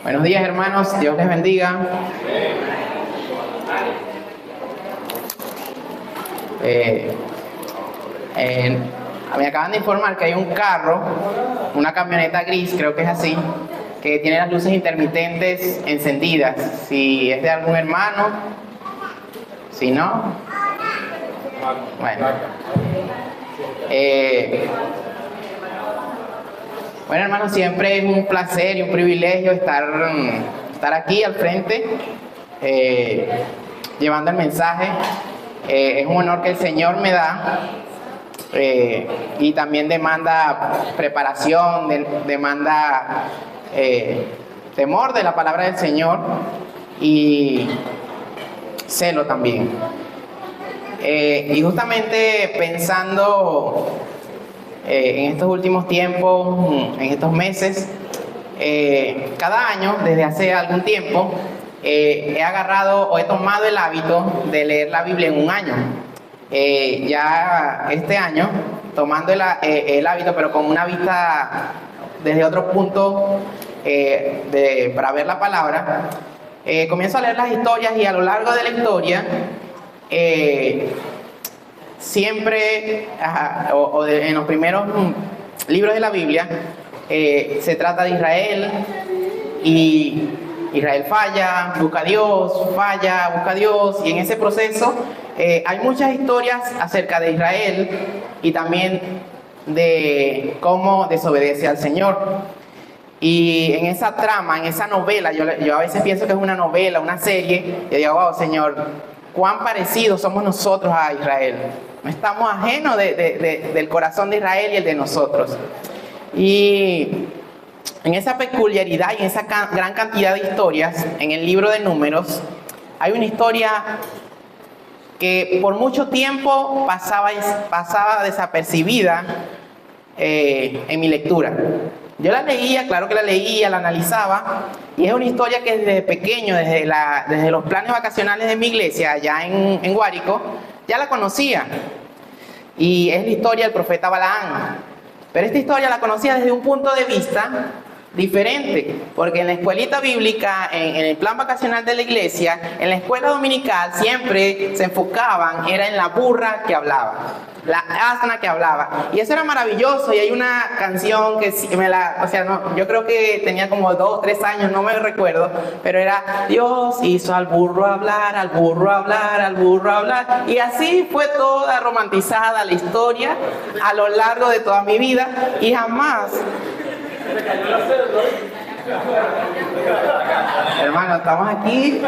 Buenos días, hermanos, Dios les bendiga. Me acaban de informar que hay un carro, una camioneta gris, creo que es así, que tiene las luces intermitentes encendidas. Si es de algún hermano, si no, bueno. Bueno, hermanos, siempre es un placer y un privilegio estar aquí al frente, llevando el mensaje. Es un honor que el Señor me da, y también demanda preparación, demanda temor de la palabra del Señor y celo también. Y justamente pensando en estos últimos tiempos, en estos meses, cada año, desde hace algún tiempo, he agarrado o he tomado el hábito de leer la Biblia en un año. Ya este año, tomando el hábito, pero con una vista desde otro punto para ver la palabra, comienzo a leer las historias y a lo largo de la historia, siempre, en los primeros libros de la Biblia, se trata de Israel, y Israel falla, busca a Dios, falla, busca a Dios, y en ese proceso hay muchas historias acerca de Israel y también de cómo desobedece al Señor. Y en esa trama, en esa novela, yo a veces pienso que es una novela, una serie, y digo, wow, Señor, cuán parecidos somos nosotros a Israel. No estamos ajenos del corazón de Israel y el de nosotros. Y en esa peculiaridad y en esa gran cantidad de historias, en el libro de Números, hay una historia que por mucho tiempo pasaba desapercibida en mi lectura. Yo la leía, claro que la leía, la analizaba, y es una historia que desde pequeño, desde los planes vacacionales de mi iglesia, allá en Guárico, ya la conocía. Y es la historia del profeta Balaam. Pero esta historia la conocía desde un punto de vista diferente, porque en la escuelita bíblica, en el plan vacacional de la iglesia, en la escuela dominical, siempre se enfocaban, era en la burra que hablaba, la asna que hablaba, y eso era maravilloso. Y hay una canción que yo creo que tenía como 2, 3 años, no me recuerdo, pero era: Dios hizo al burro hablar, al burro hablar, al burro hablar, y así fue toda romantizada la historia a lo largo de toda mi vida, y jamás... Hermano, estamos aquí.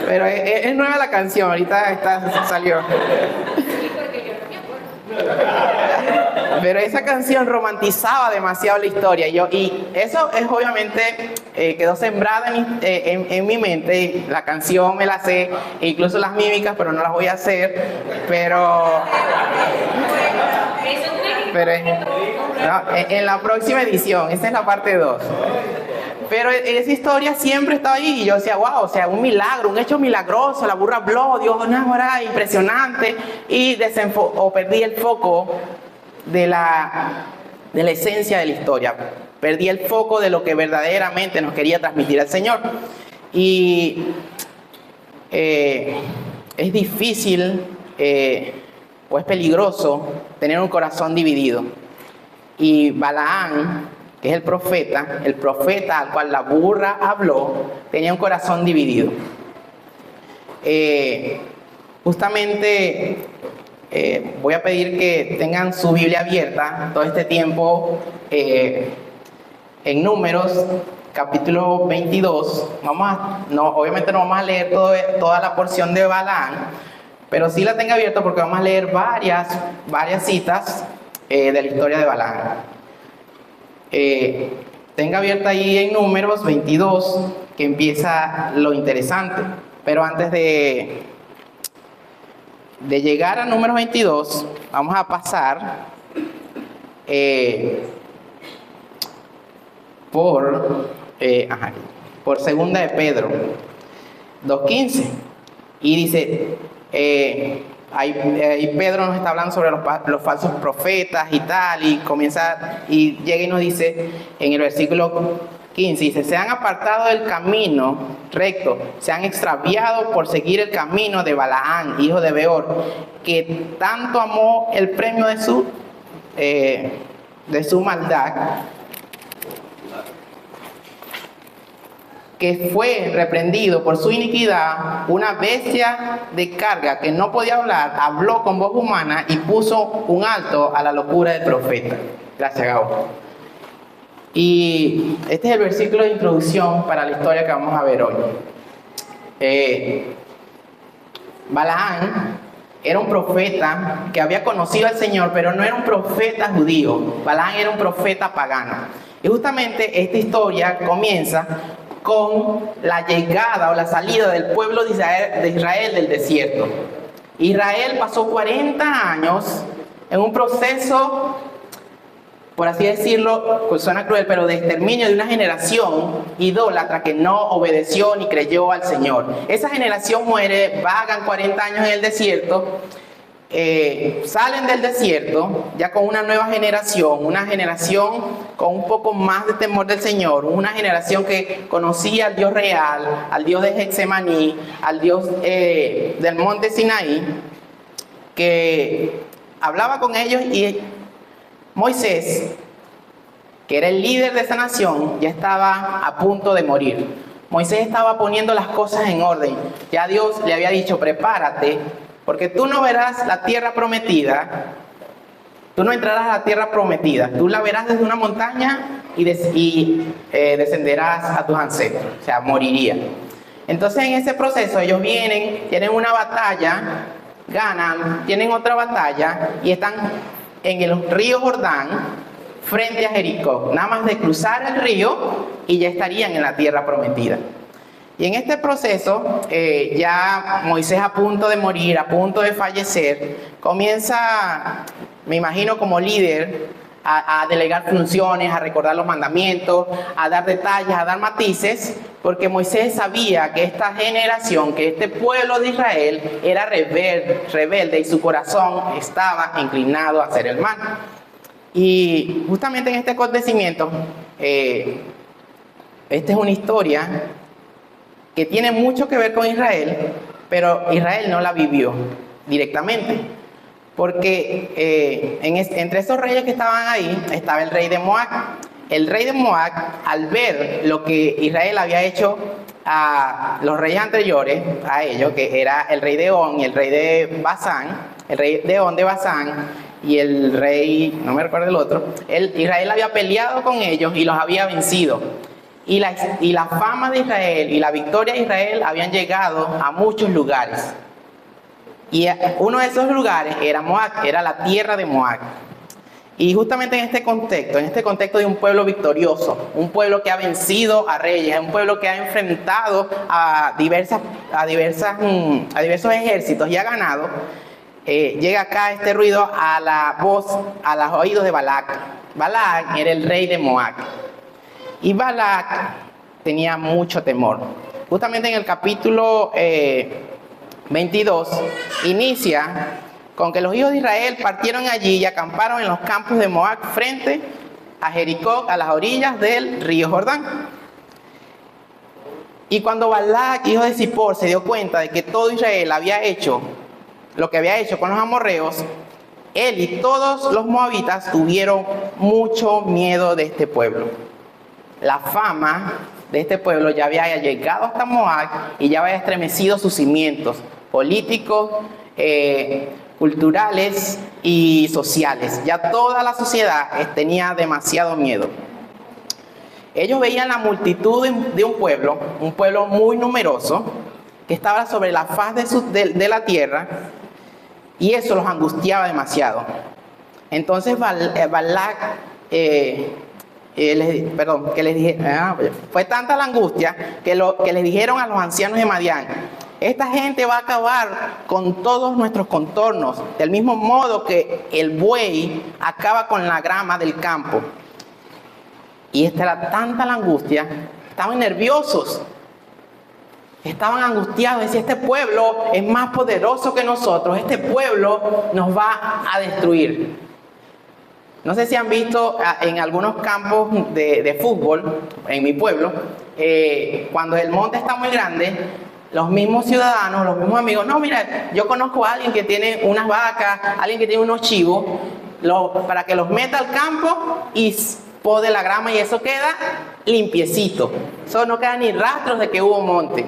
Pero es nueva la canción, ahorita salió. Pero esa canción romantizaba demasiado la historia, y eso es obviamente quedó sembrada en mi mente. La canción me la sé, incluso las mímicas, pero no las voy a hacer. Pero en la próxima edición, esa es la parte 2. Pero esa historia siempre estaba ahí, y yo decía, wow, o sea, un milagro, un hecho milagroso, la burra habló, Dios, no, era impresionante, y perdí el foco de la esencia de la historia, perdí el foco de lo que verdaderamente nos quería transmitir el Señor. Y es difícil o es peligroso tener un corazón dividido. Y Balaam, que es el profeta al cual la burra habló, tenía un corazón dividido. Justamente voy a pedir que tengan su Biblia abierta todo este tiempo en Números, capítulo 22. Obviamente no vamos a leer toda la porción de Balaam, pero sí la tenga abierta, porque vamos a leer varias citas de la historia de Balaam. Tenga abierta ahí en Números 22, que empieza lo interesante. Pero antes de llegar a Números 22, vamos a pasar por segunda de Pedro 2:15, y dice: ahí Pedro nos está hablando sobre los falsos profetas y tal, y llega y nos dice en el versículo 15, dice, se han apartado del camino recto, se han extraviado por seguir el camino de Balaán, hijo de Beor, que tanto amó el premio de su maldad, que fue reprendido por su iniquidad. Una bestia de carga que no podía hablar, habló con voz humana y puso un alto a la locura del profeta. Gracias, Gabo. Y este es el versículo de introducción para la historia que vamos a ver hoy. Balaán era un profeta que había conocido al Señor, pero no era un profeta judío. Balaán era un profeta pagano. Y justamente esta historia comienza con la llegada o la salida del pueblo de Israel del desierto. Israel pasó 40 años en un proceso, por así decirlo, pues suena cruel, pero de exterminio de una generación idólatra que no obedeció ni creyó al Señor. Esa generación muere, vagan 40 años en el desierto, salen del desierto ya con una nueva generación, una generación con un poco más de temor del Señor, una generación que conocía al Dios real, al Dios de Getsemaní, al Dios del monte Sinaí, que hablaba con ellos. Y Moisés, que era el líder de esa nación, ya estaba a punto de morir. Moisés estaba poniendo las cosas en orden. Ya Dios le había dicho, prepárate, porque tú no verás la tierra prometida, tú no entrarás a la tierra prometida, tú la verás desde una montaña y descenderás a tus ancestros, o sea, moriría. Entonces en ese proceso ellos vienen, tienen una batalla, ganan, tienen otra batalla y están en el río Jordán frente a Jericó, nada más de cruzar el río y ya estarían en la tierra prometida. Y en este proceso, ya Moisés a punto de morir, a punto de fallecer, comienza, me imagino como líder, a delegar funciones, a recordar los mandamientos, a dar detalles, a dar matices, porque Moisés sabía que esta generación, que este pueblo de Israel era rebelde y su corazón estaba inclinado a hacer el mal. Y justamente en este acontecimiento, esta es una historia que tiene mucho que ver con Israel, pero Israel no la vivió directamente, porque entre esos reyes que estaban ahí estaba el rey de Moab. El rey de Moab, al ver lo que Israel había hecho a los reyes anteriores a ellos, que era el rey de On y el rey de Basán, el rey de On de Basán y el rey, no me recuerdo el otro, Israel había peleado con ellos y los había vencido. Y la fama de Israel y la victoria de Israel habían llegado a muchos lugares. Y uno de esos lugares era Moab, era la tierra de Moab. Y justamente en este contexto de un pueblo victorioso, un pueblo que ha vencido a reyes, un pueblo que ha enfrentado a diversos ejércitos y ha ganado, llega acá este ruido a los oídos de Balac. Balac era el rey de Moab. Y Balac tenía mucho temor. Justamente en el capítulo 22 inicia con que los hijos de Israel partieron allí y acamparon en los campos de Moab frente a Jericó, a las orillas del río Jordán. Y cuando Balac, hijo de Zippor, se dio cuenta de que todo Israel había hecho lo que había hecho con los amorreos, él y todos los moabitas tuvieron mucho miedo de este pueblo. La fama de este pueblo ya había llegado hasta Moab y ya había estremecido sus cimientos políticos, culturales y sociales. Ya toda la sociedad tenía demasiado miedo. Ellos veían la multitud de un pueblo muy numeroso, que estaba sobre la faz de la tierra, y eso los angustiaba demasiado. Entonces Balac fue tanta la angustia que les dijeron a los ancianos de Madián: esta gente va a acabar con todos nuestros contornos, del mismo modo que el buey acaba con la grama del campo. Y esta era tanta la angustia, estaban nerviosos. estaban angustiados. Decía, este pueblo es más poderoso que nosotros, este pueblo nos va a destruir. No sé si han visto en algunos campos de fútbol, en mi pueblo, cuando el monte está muy grande, los mismos ciudadanos, los mismos amigos, no, mira, yo conozco a alguien que tiene unas vacas, alguien que tiene unos chivos, para que los meta al campo y pode la grama y eso queda limpiecito. Eso no queda ni rastros de que hubo monte.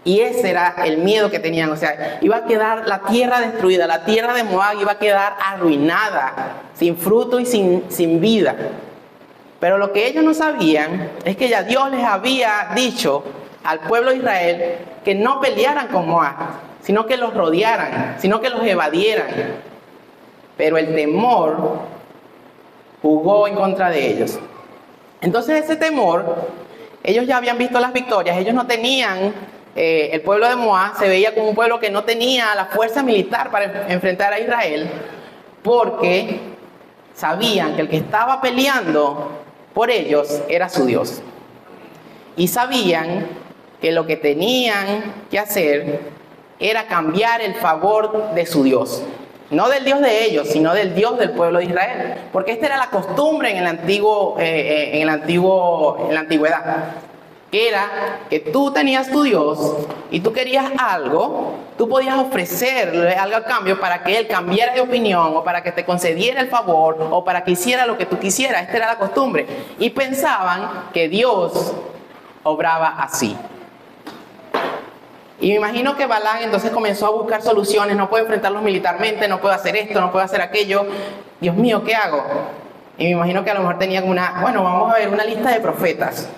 Y ese era el miedo que tenían. O sea, iba a quedar la tierra destruida, la tierra de Moab iba a quedar arruinada, sin fruto y sin vida. Pero lo que ellos no sabían es que ya Dios les había dicho al pueblo de Israel que no pelearan con Moab, sino que los rodearan, sino que los evadieran. Pero el temor jugó en contra de ellos. Entonces ese temor, ellos ya habían visto las victorias, ellos no tenían, el pueblo de Moab se veía como un pueblo que no tenía la fuerza militar para enfrentar a Israel, porque sabían que el que estaba peleando por ellos era su Dios. Y sabían que lo que tenían que hacer era cambiar el favor de su Dios. No del Dios de ellos, sino del Dios del pueblo de Israel. Porque esta era la costumbre en la antigüedad. Que era que tú tenías tu Dios y tú querías algo, tú podías ofrecerle algo a cambio para que Él cambiara de opinión o para que te concediera el favor o para que hiciera lo que tú quisieras. Esta era la costumbre. Y pensaban que Dios obraba así. Y me imagino que Balaam entonces comenzó a buscar soluciones. No puedo enfrentarlos militarmente, no puedo hacer esto, no puedo hacer aquello. Dios mío, ¿qué hago? Y me imagino que a lo mejor tenía como vamos a ver una lista de profetas.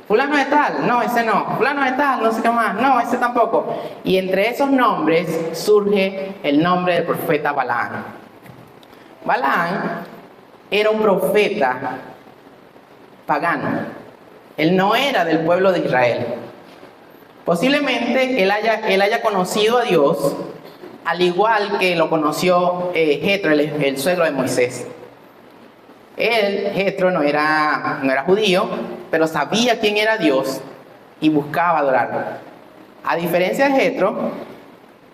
Fulano de tal, no, ese no. Fulano de tal, no sé qué más, no, ese tampoco. Y entre esos nombres surge el nombre del profeta Balaam. Balaam era un profeta pagano. Él no era del pueblo de Israel. Posiblemente él haya conocido a Dios al igual que lo conoció Jetro, el suegro de Moisés. Jetro no era judío, pero sabía quién era Dios y buscaba adorarlo. A diferencia de Jetro,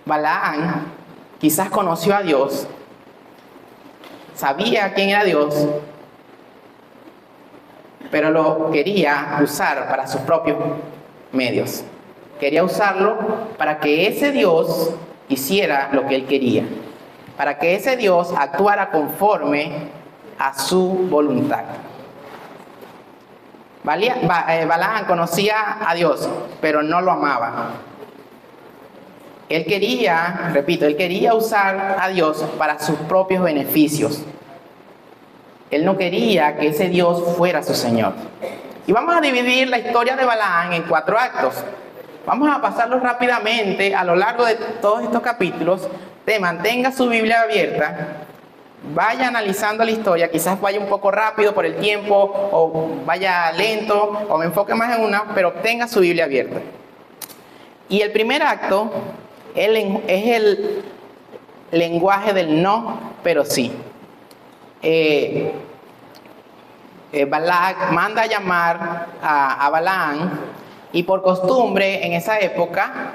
Balaam quizás conoció a Dios, sabía quién era Dios, pero lo quería usar para sus propios medios. Quería usarlo para que ese Dios hiciera lo que él quería, para que ese Dios actuara conforme a su voluntad. Balaam conocía a Dios, pero no lo amaba. Él quería usar a Dios para sus propios beneficios. Él no quería que ese Dios fuera su Señor. Y vamos a dividir la historia de Balaam en 4 actos. Vamos a pasarlos rápidamente a lo largo de todos estos capítulos. Mantenga su Biblia abierta, vaya analizando la historia, quizás vaya un poco rápido por el tiempo, o vaya lento, o me enfoque más en una, pero tenga su Biblia abierta. Y el primer acto es el lenguaje del no, pero sí. Balac manda a llamar a Balaam, y por costumbre en esa época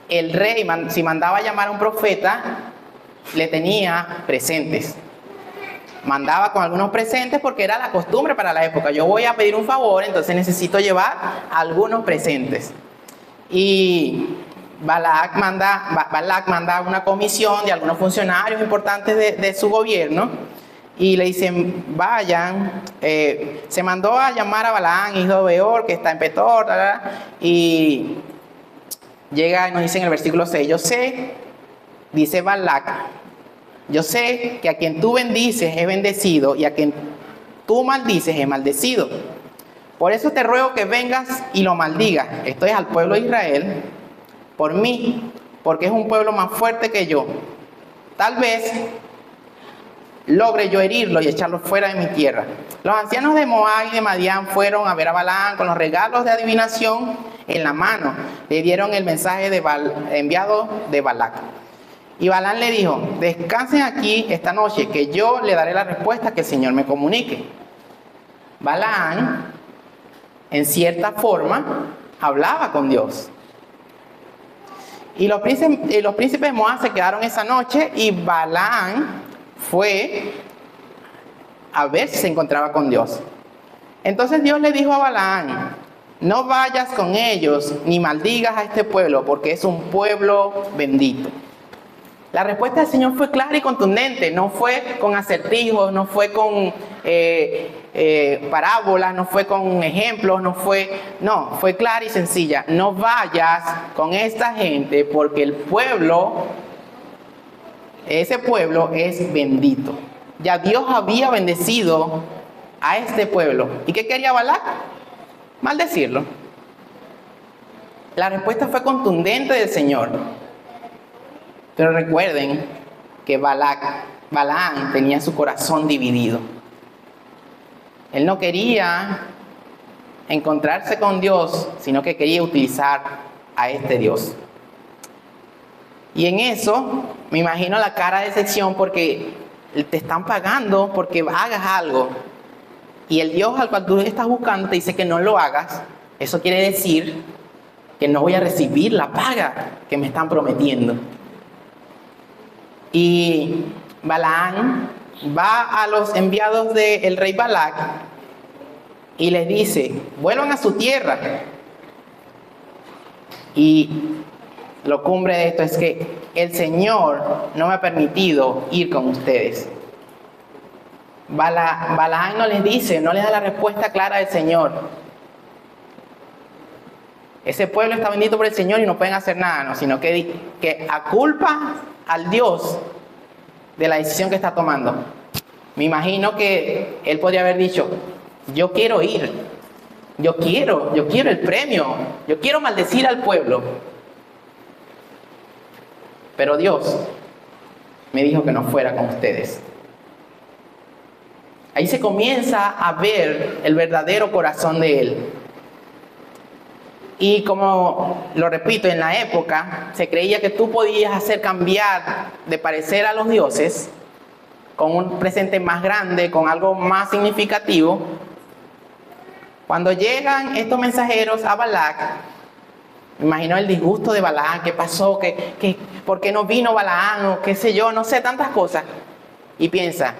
el rey, si mandaba a llamar a un profeta, le tenía presentes. Mandaba con algunos presentes porque era la costumbre para la época. Yo voy a pedir un favor, entonces necesito llevar algunos presentes. Y Balac manda una comisión de algunos funcionarios importantes de su gobierno, y le dicen, vayan. Se mandó a llamar a Balaam, hijo de Beor, que está en Petor, y llega y nos dice en el versículo 6, yo sé, dice Balac, yo sé que a quien tú bendices es bendecido, y a quien tú maldices es maldecido. Por eso te ruego que vengas y lo maldigas, esto es al pueblo de Israel, por mí, porque es un pueblo más fuerte que yo. Tal vez logre yo herirlo y echarlo fuera de mi tierra. Los ancianos de Moab y de Madián fueron a ver a Balaam con los regalos de adivinación en la mano. Le dieron el mensaje enviado de Balac. Y Balaam le dijo, descansen aquí esta noche, que yo le daré la respuesta que el Señor me comunique. Balaam, en cierta forma, hablaba con Dios. Y los príncipes de Moab se quedaron esa noche y Balaam fue a ver si se encontraba con Dios. Entonces Dios le dijo a Balaam: no vayas con ellos ni maldigas a este pueblo, porque es un pueblo bendito. La respuesta del Señor fue clara y contundente. No fue con acertijos, no fue con parábolas, no fue con ejemplos, fue clara y sencilla. No vayas con esta gente porque ese pueblo es bendito. Ya Dios había bendecido a este pueblo. ¿Y qué quería Balac? Maldecirlo. La respuesta fue contundente del Señor. Pero recuerden que Balaam tenía su corazón dividido. Él no quería encontrarse con Dios, sino que quería utilizar a este Dios. Y en eso me imagino la cara de decepción, porque te están pagando porque hagas algo. Y el Dios al cual tú estás buscando te dice que no lo hagas. Eso quiere decir que no voy a recibir la paga que me están prometiendo. Y Balaam va a los enviados del rey Balac y les dice: vuelvan a su tierra. Y lo cumbre de esto es que el Señor no me ha permitido ir con ustedes. Balaam no les dice, no les da la respuesta clara del Señor. Ese pueblo está bendito por el Señor y no pueden hacer nada, no, sino que aculpa al Dios de la decisión que está tomando. Me imagino que él podría haber dicho: yo quiero ir, yo quiero el premio, yo quiero maldecir al pueblo. Pero Dios me dijo que no fuera con ustedes. Ahí se comienza a ver el verdadero corazón de él. Y como lo repito, en la época se creía que tú podías hacer cambiar de parecer a los dioses con un presente más grande, con algo más significativo. Cuando llegan estos mensajeros a Balac, me imagino el disgusto de Balaam. ¿Qué pasó? ¿Por qué no vino Balaam? O qué sé yo, no sé, tantas cosas. Y piensa: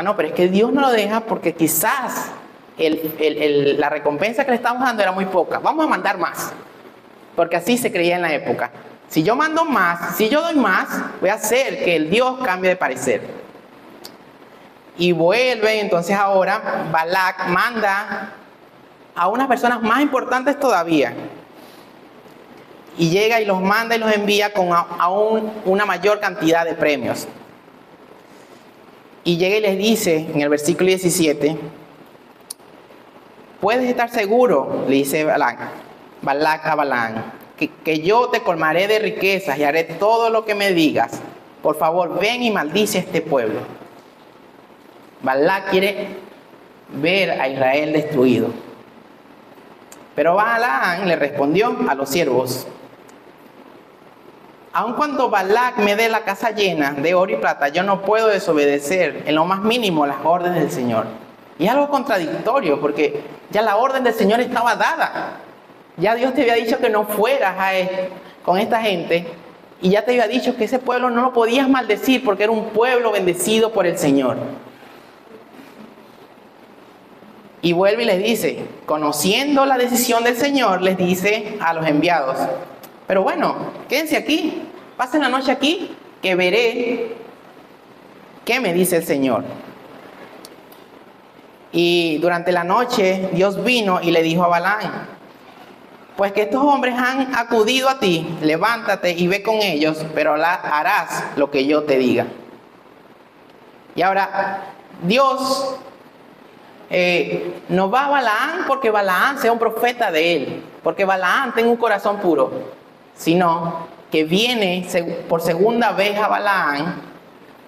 no, pero es que Dios no lo deja porque quizás la recompensa que le estamos dando era muy poca. Vamos a mandar más. Porque así se creía en la época. Si yo mando más, si yo doy más, voy a hacer que el Dios cambie de parecer. Y vuelve, entonces ahora Balac manda a unas personas más importantes todavía. Y llega y los manda y los envía con aún una mayor cantidad de premios. Y llega y les dice en el versículo 17: puedes estar seguro, le dice Balac a Balaam, que yo te colmaré de riquezas y haré todo lo que me digas. Por favor, ven y maldice a este pueblo. Balac quiere ver a Israel destruido. Pero Balaam le respondió a los siervos: aun cuando Balac me dé la casa llena de oro y plata, yo no puedo desobedecer en lo más mínimo las órdenes del Señor. Y es algo contradictorio, porque ya la orden del Señor estaba dada. Ya Dios te había dicho que no fueras con esta gente, y ya te había dicho que ese pueblo no lo podías maldecir porque era un pueblo bendecido por el Señor. Y vuelve y les dice, conociendo la decisión del Señor, les dice a los enviados: pero bueno, quédense aquí, pasen la noche aquí, que veré qué me dice el Señor. Y durante la noche Dios vino y le dijo a Balaam: pues que estos hombres han acudido a ti, levántate y ve con ellos, pero harás lo que yo te diga. Y ahora Dios no va a Balaam porque Balaam sea un profeta de él, porque Balaam tenga un corazón puro, sino que viene por segunda vez a Balaam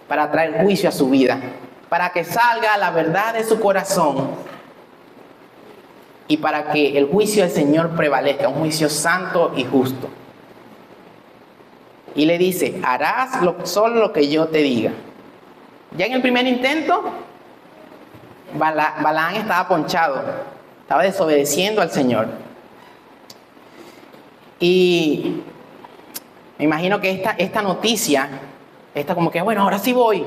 para traer juicio a su vida, para que salga la verdad de su corazón y para que el juicio del Señor prevalezca, un juicio santo y justo. Y le dice: harás solo lo que yo te diga. Ya en el primer intento, Balaam estaba ponchado, estaba desobedeciendo al Señor. Y Me imagino que esta noticia, esta como que, bueno, ahora sí voy.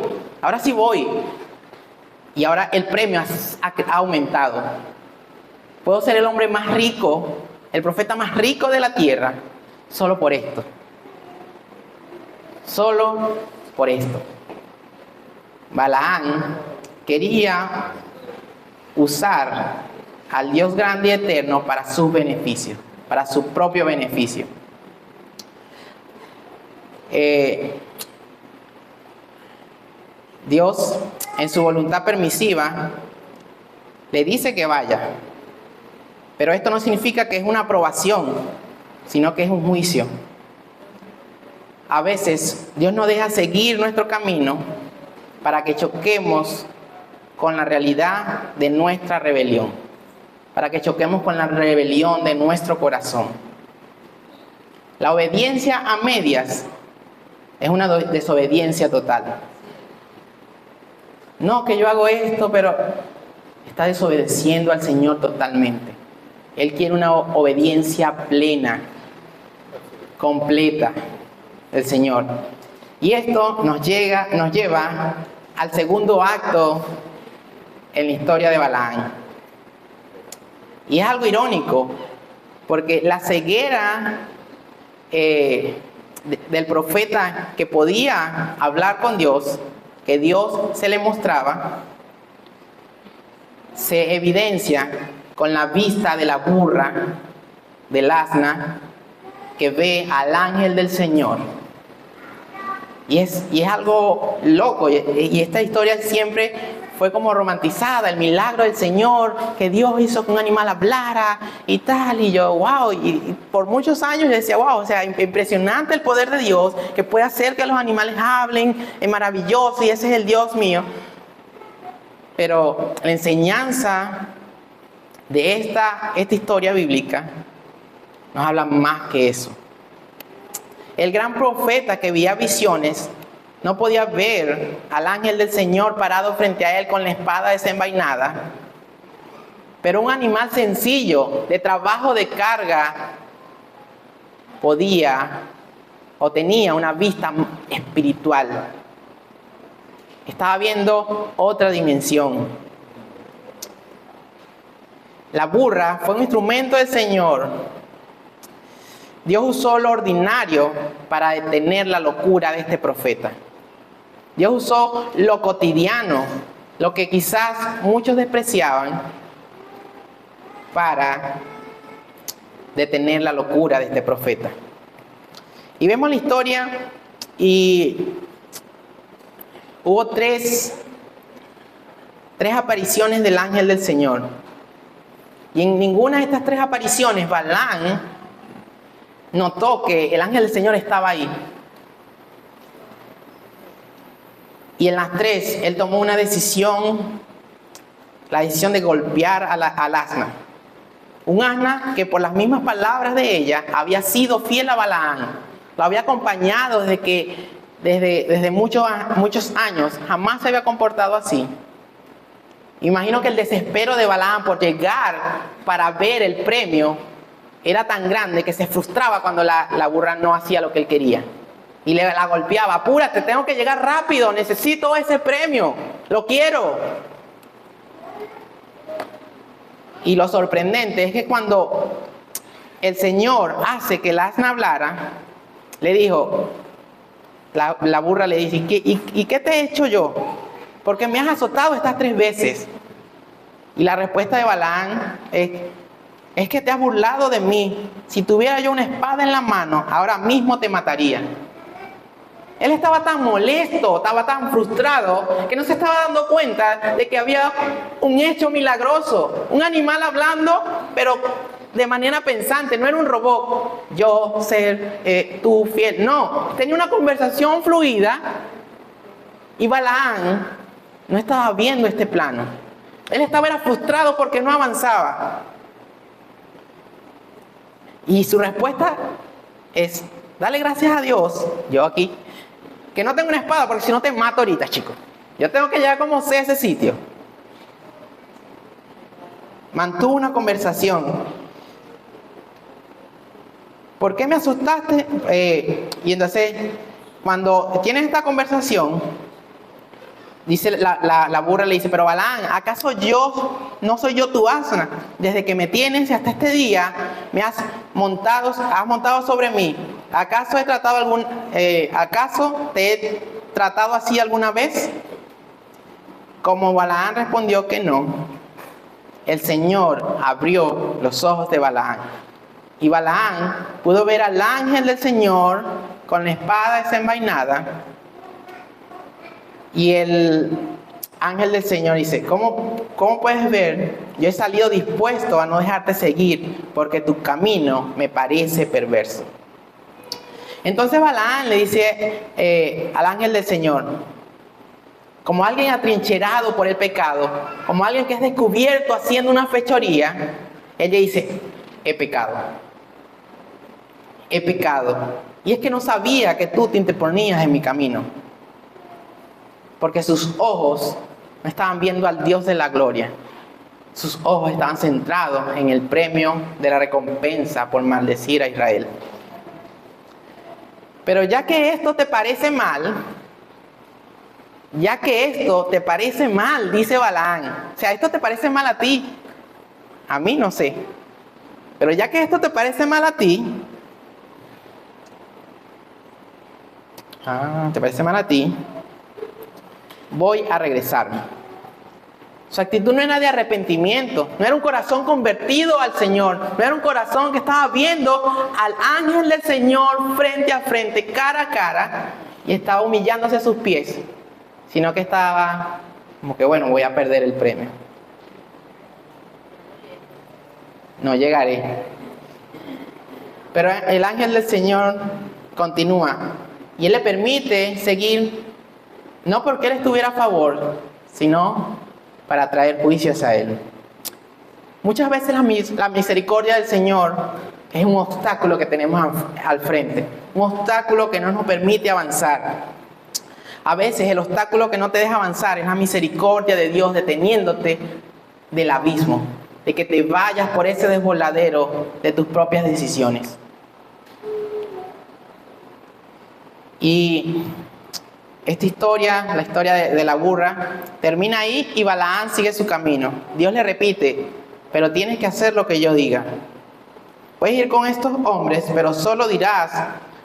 Y ahora el premio ha aumentado. Puedo ser el hombre más rico, el profeta más rico de la tierra, solo por esto. Solo por esto. Balaam quería usar al Dios grande y eterno para sus beneficios, para su propio beneficio. Dios, en su voluntad permisiva, le dice que vaya. Pero esto no significa que es una aprobación, sino que es un juicio. A veces Dios nos deja seguir nuestro camino para que choquemos con la realidad de nuestra rebelión, para que choquemos con la rebelión de nuestro corazón. La obediencia a medias es una desobediencia total. No, que yo hago esto, pero está desobedeciendo al Señor totalmente. Él quiere una obediencia plena, completa del Señor. Y esto nos lleva al segundo acto en la historia de Balaam. Y es algo irónico, porque la ceguera del profeta que podía hablar con Dios, que Dios se le mostraba, se evidencia con la vista de la burra, del asna, que ve al ángel del Señor. Y es algo loco, y esta historia siempre fue como romantizada, el milagro del Señor, que Dios hizo que un animal hablara y tal, y yo, wow, y por muchos años yo decía, wow, o sea, impresionante el poder de Dios, que puede hacer que los animales hablen, es maravilloso, y ese es el Dios mío. Pero la enseñanza de esta historia bíblica nos habla más que eso. El gran profeta que veía visiones no podía ver al ángel del Señor parado frente a él con la espada desenvainada, pero un animal sencillo de trabajo de carga podía o tenía una vista espiritual. Estaba viendo otra dimensión. La burra fue un instrumento del Señor. Dios usó lo ordinario para detener la locura de este profeta. Dios usó lo cotidiano, lo que quizás muchos despreciaban, para detener la locura de este profeta. Y vemos la historia y hubo tres apariciones del ángel del Señor. Y en ninguna de estas tres apariciones Balaam notó que el ángel del Señor estaba ahí. Y en las tres, él tomó una decisión, la decisión de golpear al asna. Un asna que por las mismas palabras de ella había sido fiel a Balaam. Lo había acompañado desde muchos años. Jamás se había comportado así. Imagino que el desespero de Balaam por llegar para ver el premio era tan grande que se frustraba cuando la burra no hacía lo que él quería. Y la golpeaba, apúrate, tengo que llegar rápido, necesito ese premio, lo quiero. Y lo sorprendente es que cuando el Señor hace que el asna hablara, le dijo, la burra le dice, ¿y qué te he hecho yo? Porque me has azotado estas 3 veces. Y la respuesta de Balaam es que te has burlado de mí. Si tuviera yo una espada en la mano, ahora mismo te mataría. Él estaba tan molesto, estaba tan frustrado, que no se estaba dando cuenta de que había un hecho milagroso. Un animal hablando, pero de manera pensante, no era un robot. Yo ser tú fiel. No, tenía una conversación fluida. Y Balaam no estaba viendo este plano. Él era frustrado porque no avanzaba. Y su respuesta es, dale gracias a Dios, yo aquí, que no tengo una espada, porque si no te mato ahorita, chicos. Yo tengo que llegar como sea a ese sitio. Mantuvo una conversación. ¿por qué me asustaste? Y entonces, cuando tienes esta conversación, dice la burra le dice, pero Balaam, ¿acaso no soy yo tu asna? Desde que me tienes hasta este día, has montado sobre mí. ¿Acaso te he tratado así alguna vez? Como Balaam respondió que no, el Señor abrió los ojos de Balaam. Y Balaam pudo ver al ángel del Señor con la espada desenvainada. Y el ángel del Señor dice, ¿cómo puedes ver? Yo he salido dispuesto a no dejarte seguir, porque tu camino me parece perverso. Entonces Balaam le dice al ángel del Señor, como alguien atrincherado por el pecado, como alguien que es descubierto haciendo una fechoría, ella dice, he pecado. Y es que no sabía que tú te interponías en mi camino. Porque sus ojos no estaban viendo al Dios de la gloria. Sus ojos estaban centrados en el premio de la recompensa por maldecir a Israel. Pero ya que esto te parece mal, dice Balaam. O sea, esto te parece mal a ti. A mí no sé. Pero ya que esto te parece mal a ti, voy a regresarme. Su actitud no era de arrepentimiento, no era un corazón convertido al Señor, no era un corazón que estaba viendo al ángel del Señor frente a frente, cara a cara, y estaba humillándose a sus pies, sino que estaba como que, bueno, voy a perder el premio. No llegaré. Pero el ángel del Señor continúa y Él le permite seguir, no porque Él estuviera a favor, sino para traer juicios a Él. Muchas veces la misericordia del Señor es un obstáculo que tenemos al frente, un obstáculo que no nos permite avanzar. A veces el obstáculo que no te deja avanzar es la misericordia de Dios deteniéndote del abismo, de que te vayas por ese desvoladero de tus propias decisiones. Y esta historia, la historia de la burra, termina ahí y Balaam sigue su camino. Dios le repite, pero tienes que hacer lo que yo diga. Puedes ir con estos hombres, pero solo dirás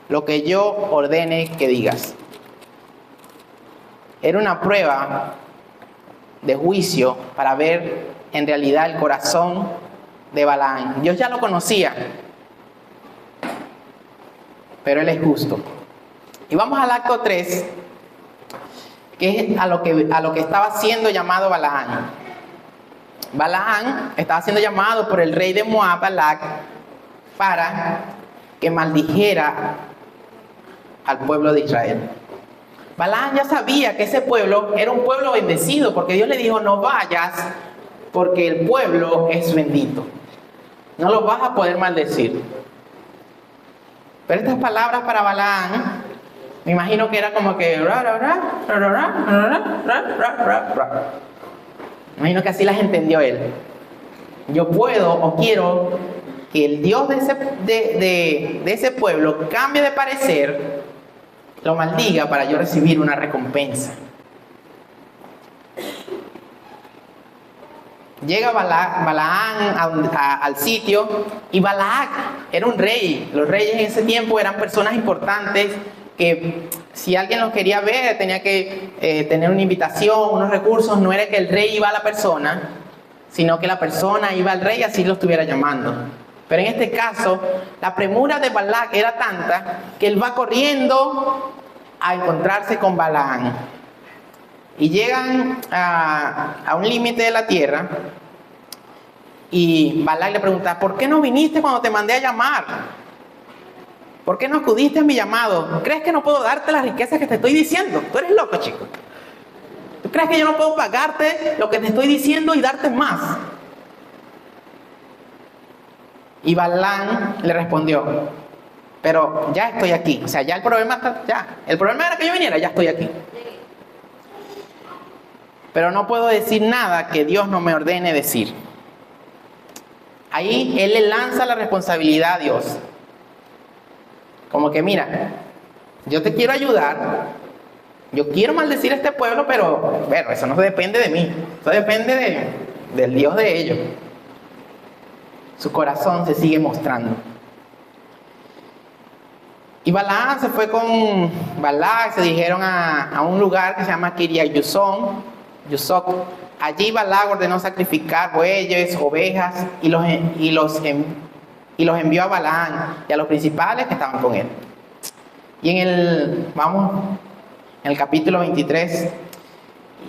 lo que yo ordene que digas. Era una prueba de juicio para ver en realidad el corazón de Balaam. Dios ya lo conocía, pero Él es justo. Y vamos al acto 3, que es a lo que estaba siendo llamado Balaam. Balaam estaba siendo llamado por el rey de Moab, Balac, para que maldijera al pueblo de Israel. Balaam ya sabía que ese pueblo era un pueblo bendecido, porque Dios le dijo, no vayas, porque el pueblo es bendito. No lo vas a poder maldecir. Pero estas palabras para Balaam, me imagino que era como que... Me imagino que así las entendió él. Yo puedo o quiero que el Dios de ese pueblo cambie de parecer, lo maldiga para yo recibir una recompensa. Llega Balaam al sitio y Balac era un rey. Los reyes en ese tiempo eran personas importantes que si alguien los quería ver tenía que tener una invitación, unos recursos. No era que el rey iba a la persona, sino que la persona iba al rey, así lo estuviera llamando. Pero en este caso, la premura de Balac era tanta que él va corriendo a encontrarse con Balaam. Y llegan a un límite de la tierra y Balac le pregunta, ¿por qué no viniste cuando te mandé a llamar? ¿Por qué no acudiste a mi llamado? ¿Crees que no puedo darte las riquezas que te estoy diciendo? Tú eres loco, chico. ¿Tú crees que yo no puedo pagarte lo que te estoy diciendo y darte más? Y Balaam le respondió, pero ya estoy aquí. O sea, ya el problema está, ya. El problema era que yo viniera, ya estoy aquí. Pero no puedo decir nada que Dios no me ordene decir. Ahí él le lanza la responsabilidad a Dios. Como que mira, yo te quiero ayudar, yo quiero maldecir a este pueblo, pero bueno, eso no depende de mí, eso depende del Dios de ellos. Su corazón se sigue mostrando. Y Balaam se fue con Balac, se dirigieron a un lugar que se llama Kiriat Yusok. Allí Balac ordenó sacrificar bueyes, ovejas y los envió a Balaam y a los principales que estaban con él. Y en el capítulo 23,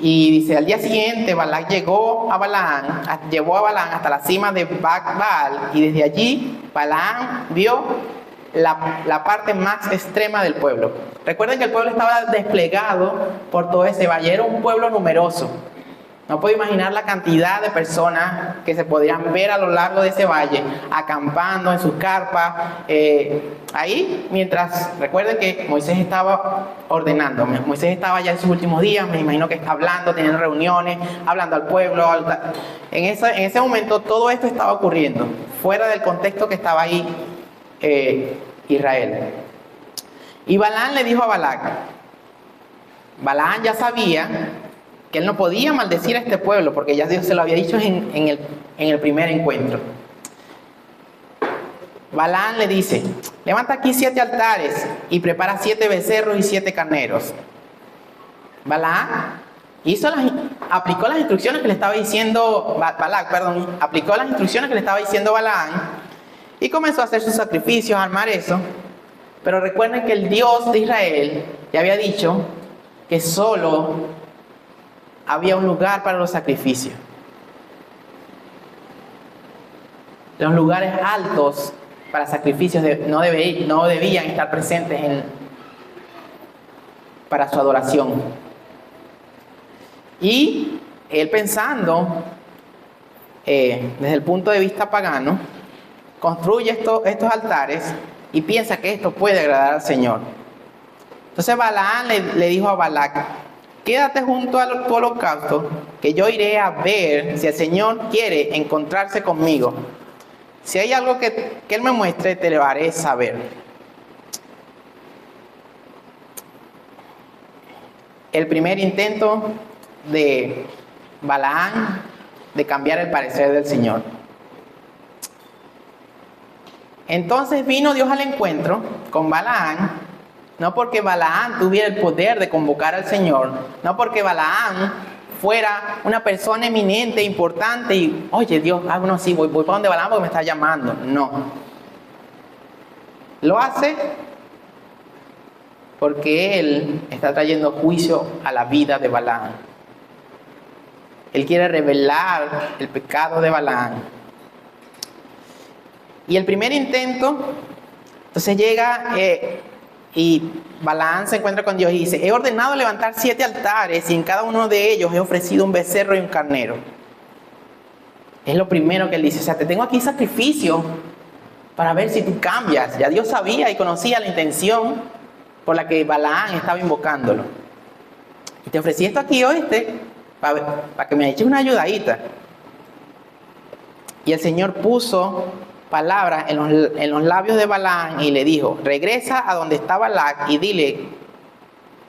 y dice, al día siguiente Balac llevó a Balaam hasta la cima de Baal, y desde allí Balaam vio la parte más extrema del pueblo. Recuerden que el pueblo estaba desplegado por todo ese valle, era un pueblo numeroso. No puedo imaginar la cantidad de personas que se podrían ver a lo largo de ese valle, acampando en sus carpas, ahí, mientras, recuerden que Moisés estaba ordenando, Moisés estaba ya en sus últimos días, me imagino que está hablando, teniendo reuniones, hablando al pueblo. En ese momento todo esto estaba ocurriendo, fuera del contexto que estaba ahí Israel. Y Balaam le dijo a Balac, Balaam ya sabía que él no podía maldecir a este pueblo, porque ya Dios se lo había dicho en el primer encuentro. Balaam le dice, levanta aquí 7 altares y prepara 7 becerros y 7 carneros. Balaam aplicó las instrucciones que le estaba diciendo aplicó las instrucciones que le estaba diciendo Balaam y comenzó a hacer sus sacrificios, a armar eso. Pero recuerden que el Dios de Israel ya había dicho que solo había un lugar para los sacrificios. Los lugares altos para sacrificios no debían estar presentes para su adoración. Y él, pensando desde el punto de vista pagano, construye estos altares y piensa que esto puede agradar al Señor. Entonces Balaam le dijo a Balac, quédate junto a tu holocausto, que yo iré a ver si el Señor quiere encontrarse conmigo. Si hay algo que Él me muestre, te lo haré saber. El primer intento de Balaam de cambiar el parecer del Señor. Entonces vino Dios al encuentro con Balaam, no porque Balaam tuviera el poder de convocar al Señor, no porque Balaam fuera una persona eminente, importante y, oye Dios, no, sí, voy para donde Balaam porque me está llamando. No. Lo hace porque Él está trayendo juicio a la vida de Balaam. Él quiere revelar el pecado de Balaam. Y el primer intento, entonces llega y Balaam se encuentra con Dios y dice, he ordenado levantar 7 altares y en cada uno de ellos he ofrecido un becerro y un carnero. Es lo primero que él dice, o sea, te tengo aquí sacrificio para ver si tú cambias. Ya Dios sabía y conocía la intención por la que Balaam estaba invocándolo. Y te ofrecí esto aquí, oíste, para que me eches una ayudadita. Y el Señor puso palabras en los labios de Balaam y le dijo, regresa a donde está Balac y dile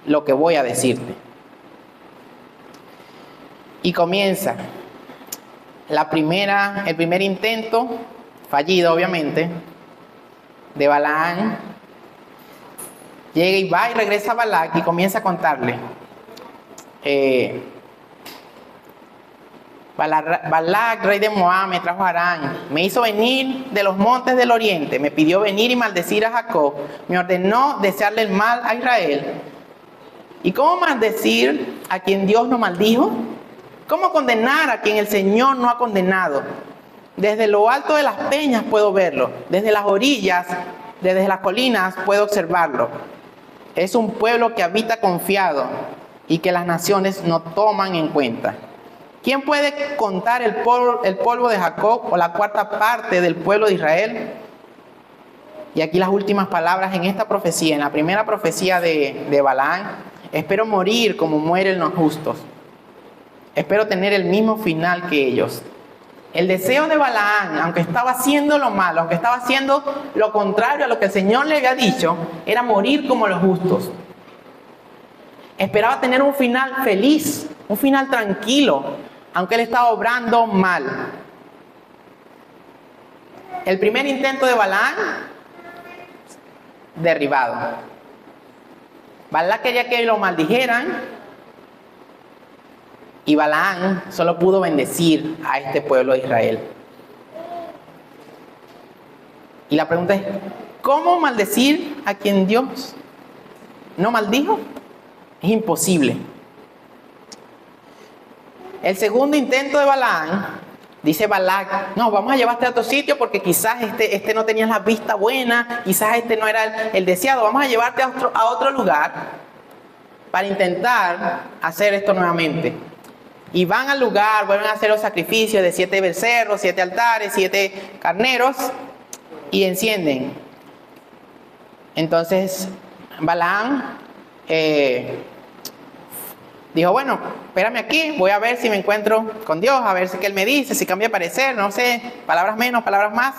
lo que voy a decirte. Y comienza el primer intento, fallido obviamente, de Balaam. Llega y va y regresa a Balac y comienza a contarle. Balac, rey de Moab, me trajo a Harán, me hizo venir de los montes del oriente, me pidió venir y maldecir a Jacob, me ordenó desearle el mal a Israel. ¿Y cómo maldecir a quien Dios no maldijo? ¿Cómo condenar a quien el Señor no ha condenado? Desde lo alto de las peñas puedo verlo, desde las orillas, desde las colinas puedo observarlo. Es un pueblo que habita confiado y que las naciones no toman en cuenta. ¿Quién puede contar el polvo de Jacob o la cuarta parte del pueblo de Israel? Y aquí las últimas palabras en esta profecía, en la primera profecía de Balaam. Espero morir como mueren los justos. Espero tener el mismo final que ellos. El deseo de Balaam, aunque estaba haciendo lo malo, aunque estaba haciendo lo contrario a lo que el Señor le había dicho, era morir como los justos. Esperaba tener un final feliz, un final tranquilo, aunque él estaba obrando mal. El primer intento de Balaam, derribado. Balaam quería que lo maldijeran, y Balaam solo pudo bendecir a este pueblo de Israel. Y la pregunta es, ¿cómo maldecir a quien Dios no maldijo? Es imposible. El segundo intento de Balaam, dice Balac, no, vamos a llevarte a otro sitio porque quizás este no tenía la vista buena, quizás este no era el deseado, vamos a llevarte a otro lugar para intentar hacer esto nuevamente. Y van al lugar, vuelven a hacer los sacrificios de 7 becerros, 7 altares, 7 carneros y encienden. Entonces Balaam dijo, bueno, espérame aquí, voy a ver si me encuentro con Dios, a ver si que Él me dice, si cambia de parecer, no sé, palabras menos, palabras más.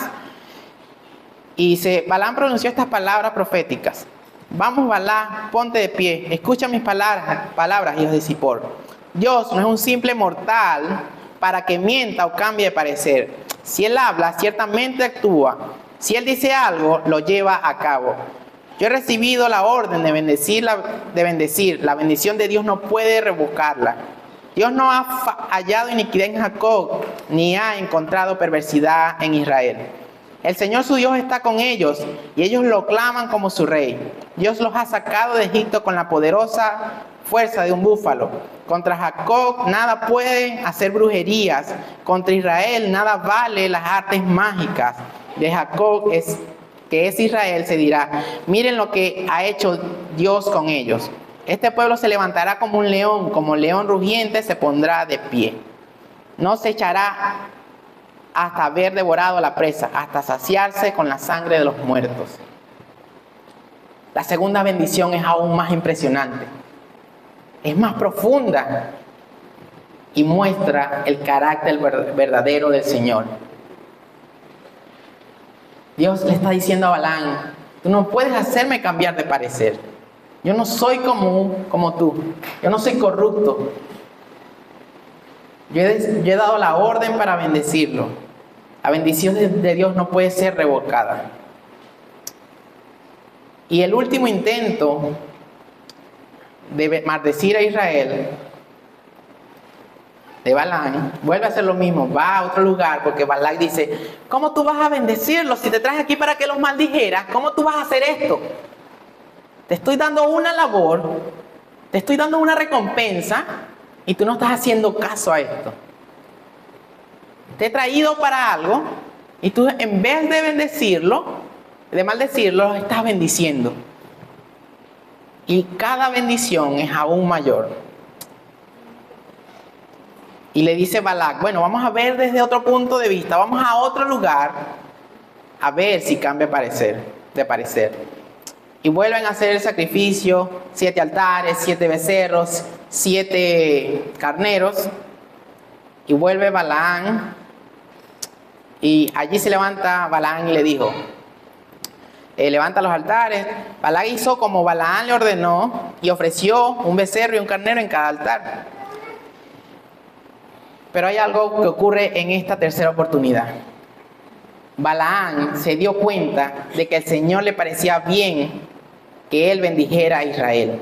Y Balaam pronunció estas palabras proféticas. Vamos, Balaam, ponte de pie, escucha mis palabras, hijos de Zippor. Dios no es un simple mortal para que mienta o cambie de parecer. Si Él habla, ciertamente actúa. Si Él dice algo, lo lleva a cabo. Yo he recibido la orden de bendecir. La bendición de Dios no puede revocarla. Dios no ha hallado iniquidad en Jacob, ni ha encontrado perversidad en Israel. El Señor su Dios está con ellos, y ellos lo claman como su rey. Dios los ha sacado de Egipto con la poderosa fuerza de un búfalo. Contra Jacob nada puede hacer brujerías. Contra Israel nada vale las artes mágicas. De Jacob, que es Israel, se dirá, miren lo que ha hecho Dios con ellos. Este pueblo se levantará como un león rugiente se pondrá de pie. No se echará hasta haber devorado la presa, hasta saciarse con la sangre de los muertos. La segunda bendición es aún más impresionante. Es más profunda y muestra el carácter verdadero del Señor. Dios le está diciendo a Balaam, tú no puedes hacerme cambiar de parecer. Yo no soy como tú. Yo no soy corrupto. Yo he dado la orden para bendecirlo. La bendición de Dios no puede ser revocada. Y el último intento de maldecir a Israel, de Balaam, vuelve a hacer lo mismo, va a otro lugar, porque Balaam dice, ¿cómo tú vas a bendecirlos? Si te traes aquí para que los maldijeras, ¿cómo tú vas a hacer esto? Te estoy dando una labor, te estoy dando una recompensa, y tú no estás haciendo caso a esto. Te he traído para algo, y tú en vez de bendecirlo, de maldecirlo, los estás bendiciendo. Y cada bendición es aún mayor. Y le dice Balac, bueno, vamos a ver desde otro punto de vista, vamos a otro lugar, a ver si cambia de parecer. Y vuelven a hacer el sacrificio, 7 altares, 7 becerros, 7 carneros. Y vuelve Balaam, y allí se levanta Balaam y le dijo, levanta los altares. Balac hizo como Balaam le ordenó y ofreció un becerro y un carnero en cada altar. Pero hay algo que ocurre en esta tercera oportunidad. Balaam se dio cuenta de que al Señor le parecía bien que él bendijera a Israel.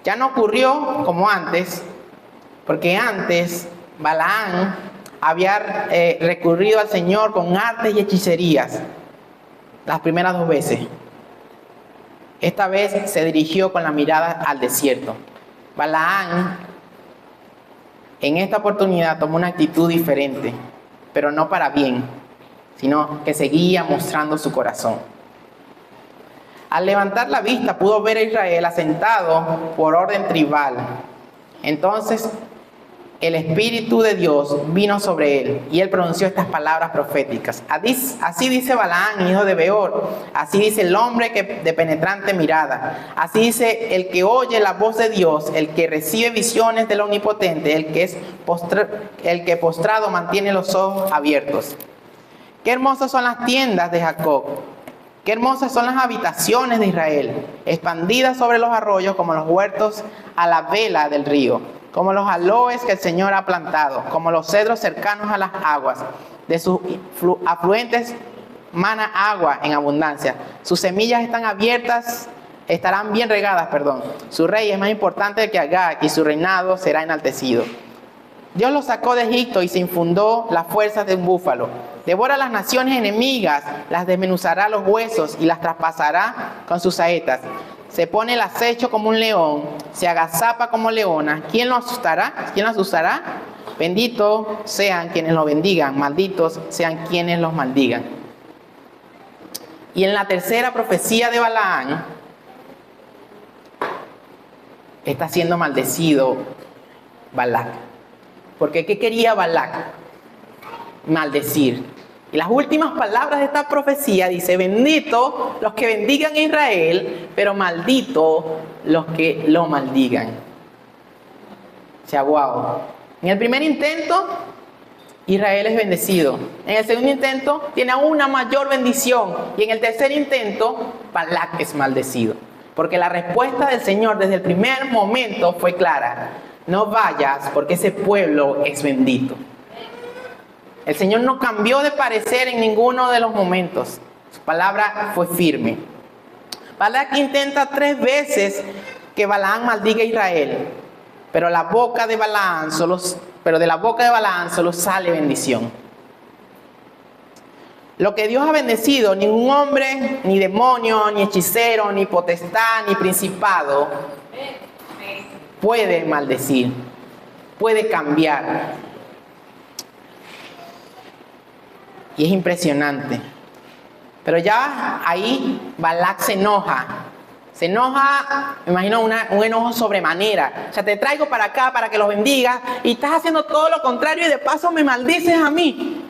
Ya no ocurrió como antes, porque antes Balaam había recurrido al Señor con artes y hechicerías las primeras 2 veces. Esta vez se dirigió con la mirada al desierto. Balaam en esta oportunidad tomó una actitud diferente, pero no para bien, sino que seguía mostrando su corazón. Al levantar la vista pudo ver a Israel asentado por orden tribal. Entonces el Espíritu de Dios vino sobre él, y él pronunció estas palabras proféticas. Así dice Balaam, hijo de Beor, así dice el hombre de penetrante mirada, así dice el que oye la voz de Dios, el que recibe visiones del Omnipotente, el que postrado mantiene los ojos abiertos. Qué hermosas son las tiendas de Jacob, qué hermosas son las habitaciones de Israel, expandidas sobre los arroyos como los huertos a la vela del río, como los aloes que el Señor ha plantado, como los cedros cercanos a las aguas. De sus afluentes mana agua en abundancia. Sus semillas estarán bien regadas. Su rey es más importante que Agag, y su reinado será enaltecido. Dios los sacó de Egipto y se infundó las fuerzas de un búfalo. Devora las naciones enemigas, las desmenuzará los huesos y las traspasará con sus saetas. Se pone el acecho como un león, se agazapa como leona. ¿Quién lo asustará? ¿Quién lo asustará? Benditos sean quienes lo bendigan, malditos sean quienes los maldigan. Y en la tercera profecía de Balaam, está siendo maldecido Balac. Porque ¿qué quería Balac? Maldecir. Y las últimas palabras de esta profecía dice: bendito los que bendigan a Israel, pero maldito los que lo maldigan. O sea, wow. En el primer intento, Israel es bendecido. En el segundo intento, tiene aún una mayor bendición. Y en el tercer intento, Balac es maldecido. Porque la respuesta del Señor desde el primer momento fue clara: no vayas, porque ese pueblo es bendito. El Señor no cambió de parecer en ninguno de los momentos. Su palabra fue firme. Balac intenta 3 veces que Balaam maldiga a Israel, pero de la boca de Balaam solo sale bendición. Lo que Dios ha bendecido, ningún hombre, ni demonio, ni hechicero, ni potestad, ni principado puede maldecir, puede cambiar. Y es impresionante. Pero ya ahí Balac se enoja. Se enoja, me imagino un enojo sobremanera. O sea, te traigo para acá para que los bendigas y estás haciendo todo lo contrario y de paso me maldices a mí.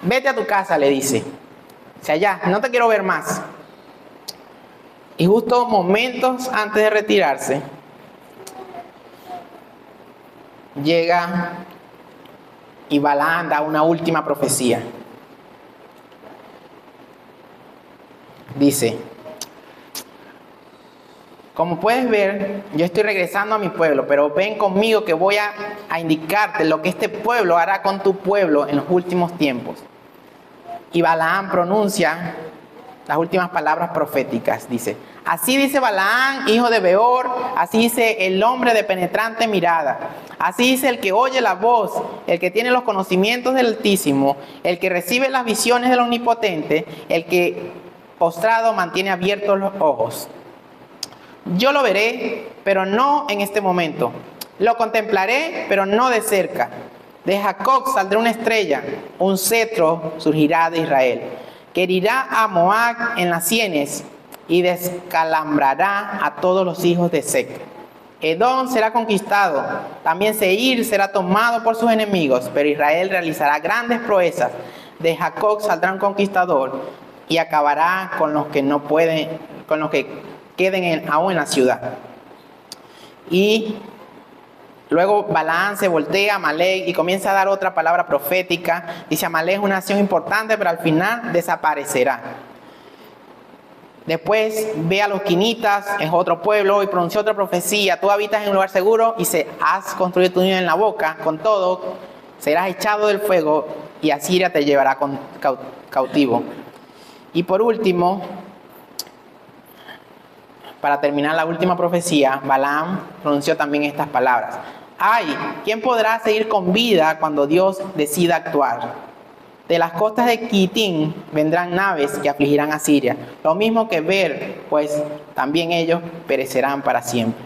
Vete a tu casa, le dice. O sea, ya, no te quiero ver más. Y justo momentos antes de retirarse, llega y Balaam da una última profecía. Dice: como puedes ver, yo estoy regresando a mi pueblo, pero ven conmigo que voy a indicarte lo que este pueblo hará con tu pueblo en los últimos tiempos. Y Balaam pronuncia las últimas palabras proféticas. Dice: así dice Balaam, hijo de Beor, así dice el hombre de penetrante mirada. Así dice el que oye la voz, el que tiene los conocimientos del Altísimo, el que recibe las visiones del Omnipotente, el que postrado mantiene abiertos los ojos. Yo lo veré, pero no en este momento. Lo contemplaré, pero no de cerca. De Jacob saldrá una estrella, un cetro surgirá de Israel, que herirá a Moab en las sienes y descalambrará a todos los hijos de Sec. Edom será conquistado, también Seir será tomado por sus enemigos, pero Israel realizará grandes proezas. De Jacob saldrá un conquistador y acabará con los que no pueden, con los que queden aún en la ciudad. Y luego Balaam se voltea a Amalek y comienza a dar otra palabra profética. Dice: Amalek es una nación importante, pero al final desaparecerá. Después ve a los quinitas, es otro pueblo, y pronuncia otra profecía: tú habitas en un lugar seguro y has construido tu nido en la boca, con todo serás echado del fuego y Asiria te llevará cautivo. Y por último, para terminar la última profecía, Balaam pronunció también estas palabras: ay, ¿quién podrá seguir con vida cuando Dios decida actuar? De las costas de Quitín vendrán naves que afligirán a Siria, lo mismo que Ver, pues también ellos perecerán para siempre.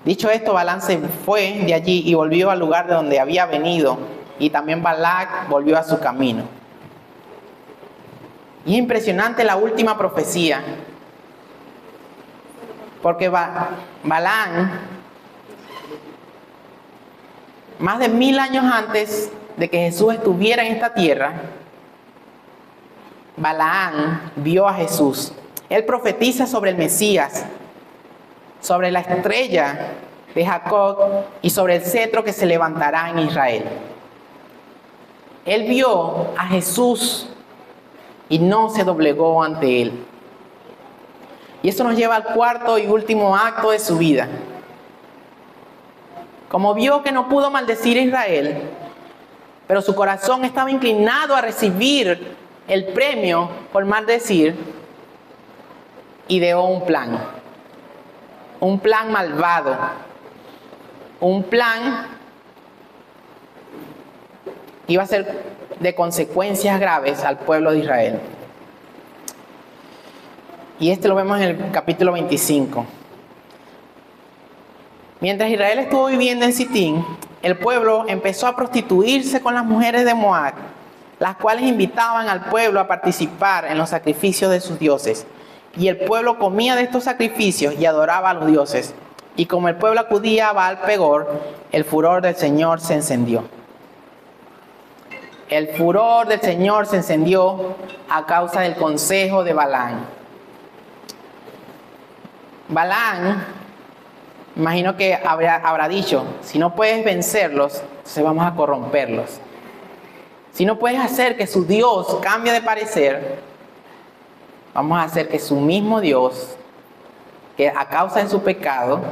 Dicho esto, Balaam se fue de allí y volvió al lugar de donde había venido, y también Balac volvió a su camino. Y es impresionante la última profecía, porque Balaam más de 1000 años antes de que Jesús estuviera en esta tierra, Balaam vio a Jesús. Él profetiza sobre el Mesías, sobre la estrella de Jacob y sobre el cetro que se levantará en Israel. Él vio a Jesús y no se doblegó ante él. Y eso nos lleva al cuarto y último acto de su vida. Como vio que no pudo maldecir a Israel, pero su corazón estaba inclinado a recibir el premio por maldecir, ideó un plan malvado, un plan que iba a ser de consecuencias graves al pueblo de Israel. Y esto lo vemos en el capítulo 25. Mientras Israel estuvo viviendo en Sitín, el pueblo empezó a prostituirse con las mujeres de Moab, las cuales invitaban al pueblo a participar en los sacrificios de sus dioses. Y el pueblo comía de estos sacrificios y adoraba a los dioses. Y como el pueblo acudía a Baal-Pegor, el furor del Señor se encendió. El furor del Señor se encendió a causa del consejo de Balaam. Balaam, imagino que habrá dicho, si no puedes vencerlos, entonces vamos a corromperlos. Si no puedes hacer que su Dios cambie de parecer, vamos a hacer que su mismo Dios, que a causa de su pecado,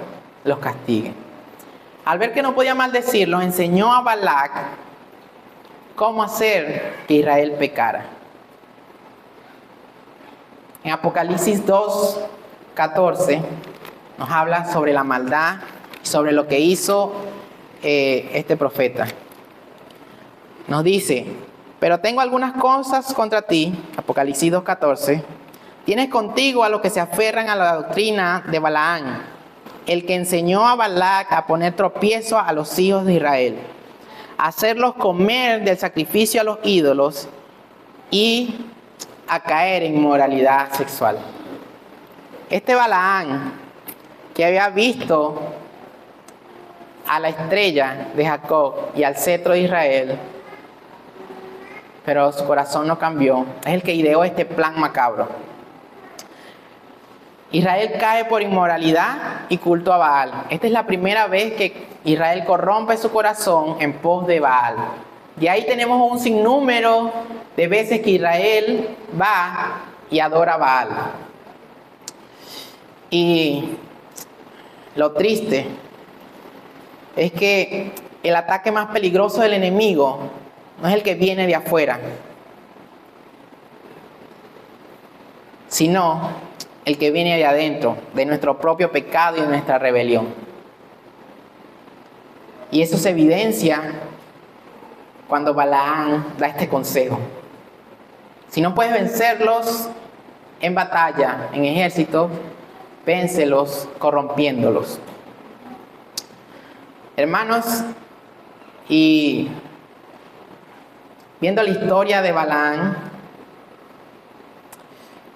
los castigue. Al ver que no podía maldecirlos, enseñó a Balac cómo hacer que Israel pecara. En Apocalipsis 2:14 nos habla sobre la maldad y sobre lo que hizo este profeta. Nos dice, pero tengo algunas cosas contra ti, Apocalipsis 2:14. Tienes contigo a los que se aferran a la doctrina de Balaam, el que enseñó a Balac a poner tropiezo a los hijos de Israel, a hacerlos comer del sacrificio a los ídolos y a caer en inmoralidad sexual. Este Balaam, que había visto a la estrella de Jacob y al cetro de Israel, pero su corazón no cambió, es el que ideó este plan macabro. Israel cae por inmoralidad y culto a Baal. Esta es la primera vez que Israel corrompe su corazón en pos de Baal. Y ahí tenemos un sinnúmero de veces que Israel va y adora a Baal. Y lo triste es que el ataque más peligroso del enemigo no es el que viene de afuera, sino el que viene de adentro, de nuestro propio pecado y de nuestra rebelión. Y eso se evidencia cuando Balaam da este consejo. Si no puedes vencerlos en batalla, en ejército, véncelos corrompiéndolos. Hermanos, y viendo la historia de Balaam,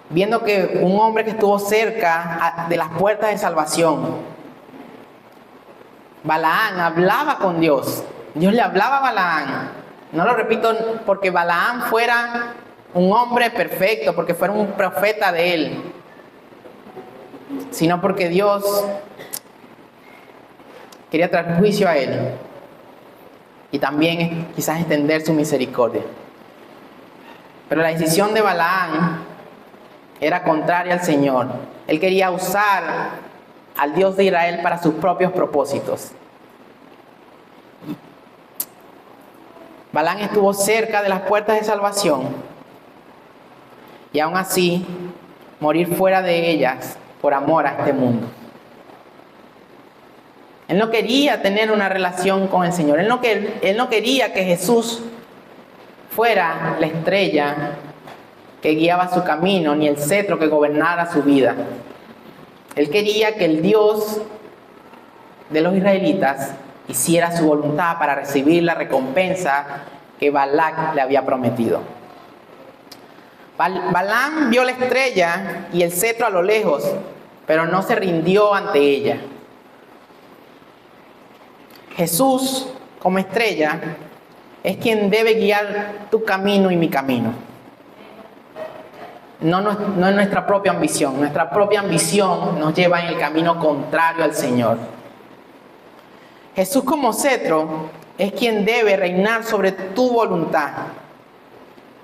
viendo que un hombre que estuvo cerca de las puertas de salvación, Balaam hablaba con Dios. Dios le hablaba a Balaam. No lo repito porque Balaam fuera un hombre perfecto, porque fuera un profeta de él, sino porque Dios quería traer juicio a él y también quizás extender su misericordia. Pero la decisión de Balaam era contraria al Señor. Él quería usar al Dios de Israel para sus propios propósitos. Balaam estuvo cerca de las puertas de salvación y aún así morir fuera de ellas por amor a este mundo. Él no quería tener una relación con el Señor. Él no quería que Jesús fuera la estrella que guiaba su camino, ni el cetro que gobernara su vida. Él quería que el Dios de los israelitas hiciera su voluntad para recibir la recompensa que Balac le había prometido. Balaam vio la estrella y el cetro a lo lejos, pero no se rindió ante ella. Jesús como estrella, es quien debe guiar tu camino y mi camino. No es nuestra propia ambición. Nuestra propia ambición nos lleva en el camino contrario al Señor. Jesús como cetro es quien debe reinar sobre tu voluntad.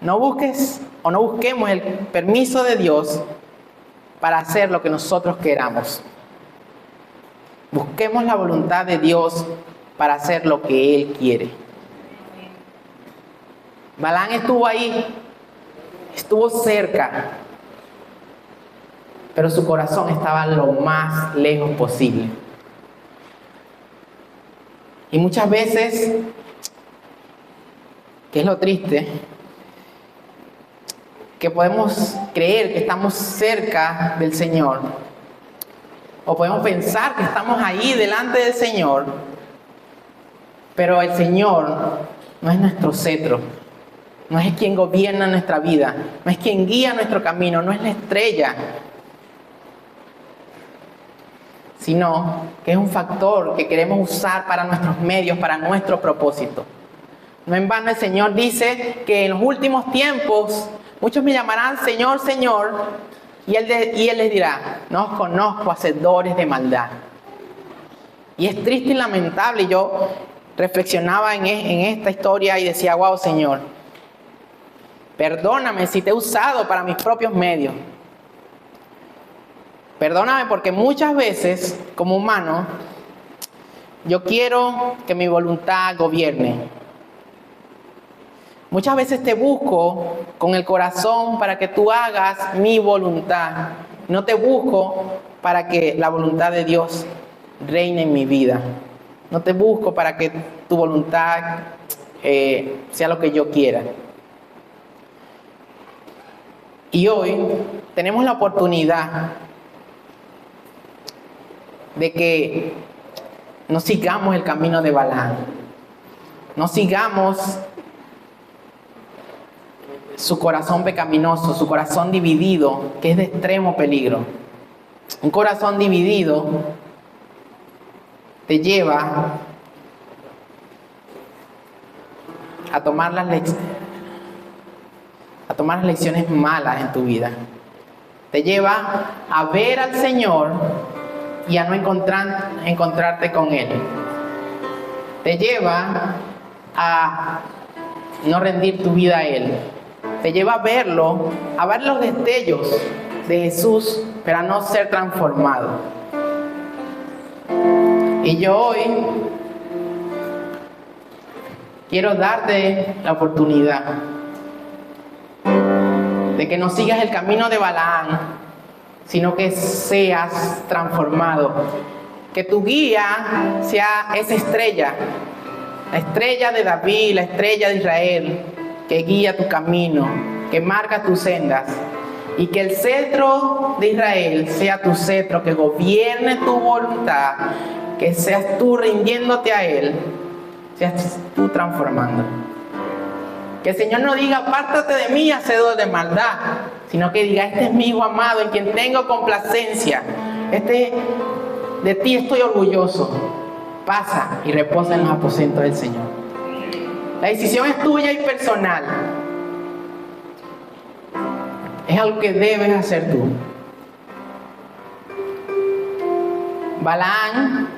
No busquemos el permiso de Dios para hacer lo que nosotros queramos. Busquemos la voluntad de Dios para hacer lo que Él quiere. Balaam estuvo ahí, estuvo cerca, pero su corazón estaba lo más lejos posible. Y muchas veces, que es lo triste, que podemos creer que estamos cerca del Señor, o podemos pensar que estamos ahí delante del Señor, pero el Señor no es nuestro cetro, no es quien gobierna nuestra vida, no es quien guía nuestro camino, no es la estrella, sino que es un factor que queremos usar para nuestros medios, para nuestro propósito. No en vano el Señor dice que en los últimos tiempos muchos me llamarán Señor, Señor, y Él les dirá, no os conozco, hacedores de maldad. Y es triste y lamentable. Yo reflexionaba en esta historia y decía, wow, Señor, perdóname si te he usado para mis propios medios. Perdóname porque muchas veces, como humano, yo quiero que mi voluntad gobierne. Muchas veces te busco con el corazón para que tú hagas mi voluntad. No te busco para que la voluntad de Dios reine en mi vida. No te busco para que tu voluntad sea lo que yo quiera. Y hoy tenemos la oportunidad de que no sigamos el camino de Balaam. No sigamos su corazón pecaminoso, su corazón dividido, que es de extremo peligro. Un corazón dividido te lleva a tomar las lecciones malas en tu vida. Te lleva a ver al Señor y a no encontrarte con Él. Te lleva a no rendir tu vida a Él. Te lleva a verlo, a ver los destellos de Jesús, pero a no ser transformado. Y yo hoy quiero darte la oportunidad de que no sigas el camino de Balaam, sino que seas transformado. Que tu guía sea esa estrella, la estrella de David, la estrella de Israel, que guía tu camino, que marca tus sendas. Y que el cetro de Israel sea tu cetro, que gobierne tu voluntad, que seas tú rindiéndote a Él, seas tú transformando. Que el Señor no diga, apártate de mí, hacedor de maldad, sino que diga, este es mi Hijo amado, en quien tengo complacencia. De ti estoy orgulloso. Pasa y reposa en los aposentos del Señor. La decisión es tuya y personal. Es algo que debes hacer tú. Balaam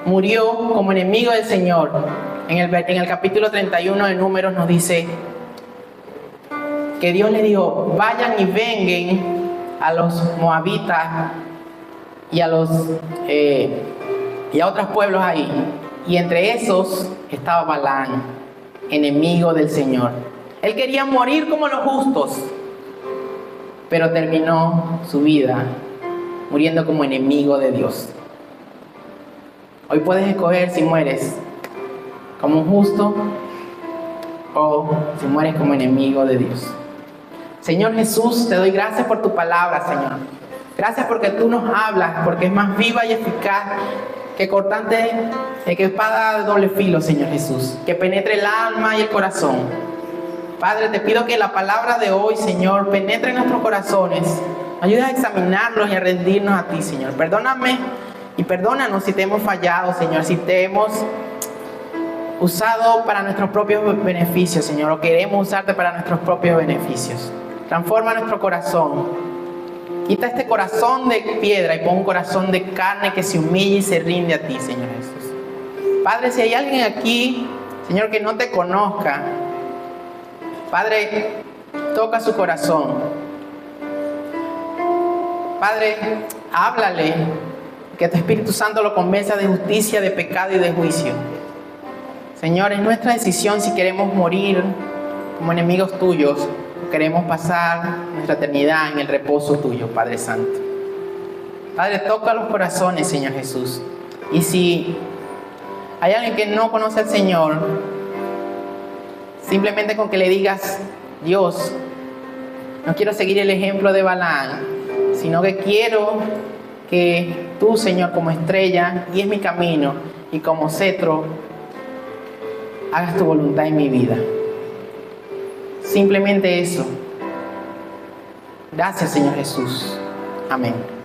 murió como enemigo del Señor. En el capítulo 31 de Números nos dice que Dios le dijo, vayan y venguen a los moabitas y a otros pueblos ahí. Y entre esos estaba Balaam, enemigo del Señor. Él quería morir como los justos, pero terminó su vida muriendo como enemigo de Dios. Hoy puedes escoger si mueres como un justo o si mueres como enemigo de Dios. Señor Jesús, te doy gracias por tu palabra, Señor. Gracias porque tú nos hablas, porque es más viva y eficaz que cortante, que espada de doble filo, Señor Jesús, que penetre el alma y el corazón. Padre, te pido que la palabra de hoy, Señor, penetre en nuestros corazones. Ayuda a examinarlos y a rendirnos a ti, Señor. Perdóname y perdónanos si te hemos fallado, Señor, si te hemos usado para nuestros propios beneficios, Señor, o queremos usarte para nuestros propios beneficios. Transforma nuestro corazón. Quita este corazón de piedra y pon un corazón de carne que se humille y se rinde a ti, Señor Jesús. Padre, si hay alguien aquí, Señor, que no te conozca, Padre, toca su corazón. Padre, háblale, que tu Espíritu Santo lo convenza de justicia, de pecado y de juicio. Señor, es nuestra decisión si queremos morir como enemigos tuyos o queremos pasar nuestra eternidad en el reposo tuyo, Padre Santo. Padre, toca los corazones, Señor Jesús. Y si hay alguien que no conoce al Señor, simplemente con que le digas: Dios, no quiero seguir el ejemplo de Balaam, sino que quiero que tú, Señor, como estrella, guíes mi camino y como cetro, hagas tu voluntad en mi vida. Simplemente eso. Gracias, Señor Jesús. Amén.